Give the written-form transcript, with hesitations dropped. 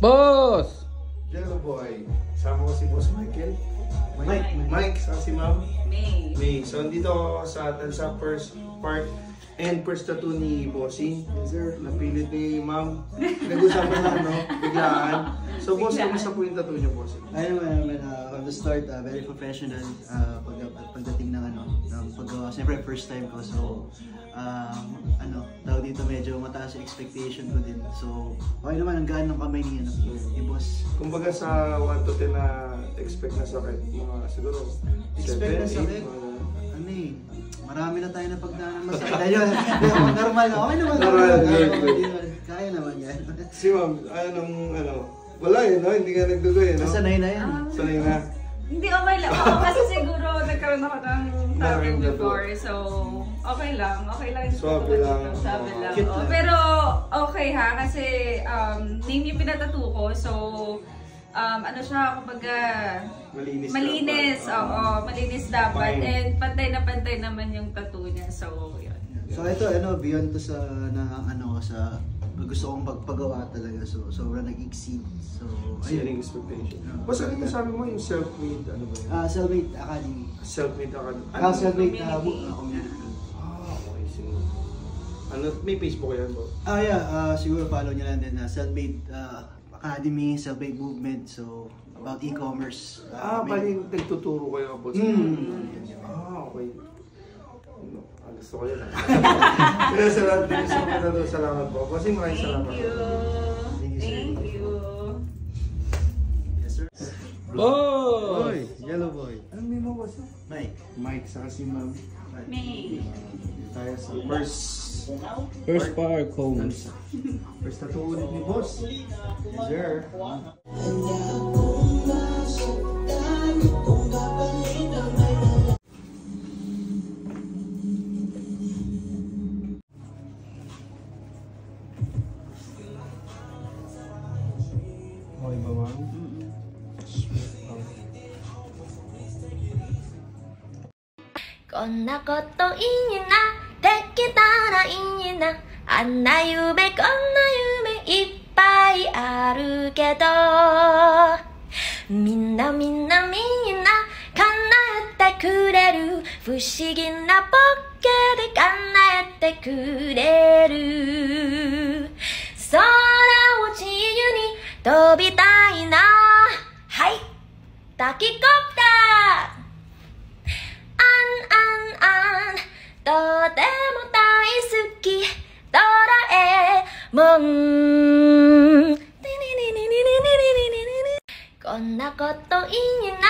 Boss! Hello boy. Sama ko si Boss Michael. Mike, saan si Ma'am? May. So, dito ako sa Tansa First Park and first tattoo ni Bossing. Yes, sir. Napilit ni Ma'am. Nag-usapan lang, no? Biglaan. So, Boss, kamusta po yung tattoo niyo, Bossing? Ayun naman, from the start, very professional pagdating ng paggawa. Siyempre, first time ko. So, tawag dito medyo mataas yung expectation ko din. So, okay naman, ang gaan ng kamay ni Boss. Kumbaga sa 1 to 10 na expect na sakit, mga siguro 7, 8, marami na tayo na pagdaanan masakit. Ayun, normal na. Okay naman. Kaya naman yan. Si Ma'am, wala yun, no? Hindi ka nagdugo yun, no? Sanay na yan. Sanay na. Hindi, okay lang. Oo, kasi siguro nagkaroon ako ng tattoo before. So, okay lang. Okay lang yung Swabe lang. Swabe lang. Cute lang. Pero, okay ha. Kasi, name yung pinatattoo ko. So, ano siya, kumbaga, malinis. Oo, malinis dapat. Fine. And pantay na pantay naman yung tattoo niya. So, yun. So ito, beyond to sa sa gusto kong pagpagawa talaga. So, sobrang nag-exceed. So, Exceeding expectation. Basta ano yung sabi mo, yung self-made, ano ba yun? Self-made Academy. Self-made academy. Self-made community. Okay, sige. May Facebook yan po? Yeah, siguro follow nyo lang din na Self-made Academy, Self-made Movement. So, about e-commerce. Bali nagtuturo kayo about sa okay. Gusto ko yun. Salamat po. Kasi maraming salamat. Thank you. Yes, sir. Boss! Boy, yellow boy. Anong name mo, boss? Mike. Mike, saka si Ma'am. May. Tayo sa First Park Homes. First tattoo ulit ni boss. Yes, sir. Okay ba, Ma'am? Konna kotoいいなできたらいいなあんな夢こんな夢いっぱいあるけどみんなみんなみんな叶えてくれる不思議なポッケで叶えてくれる空を自由に飛びたいなはいタキコプターとても大好きドラえもんこんなこといいな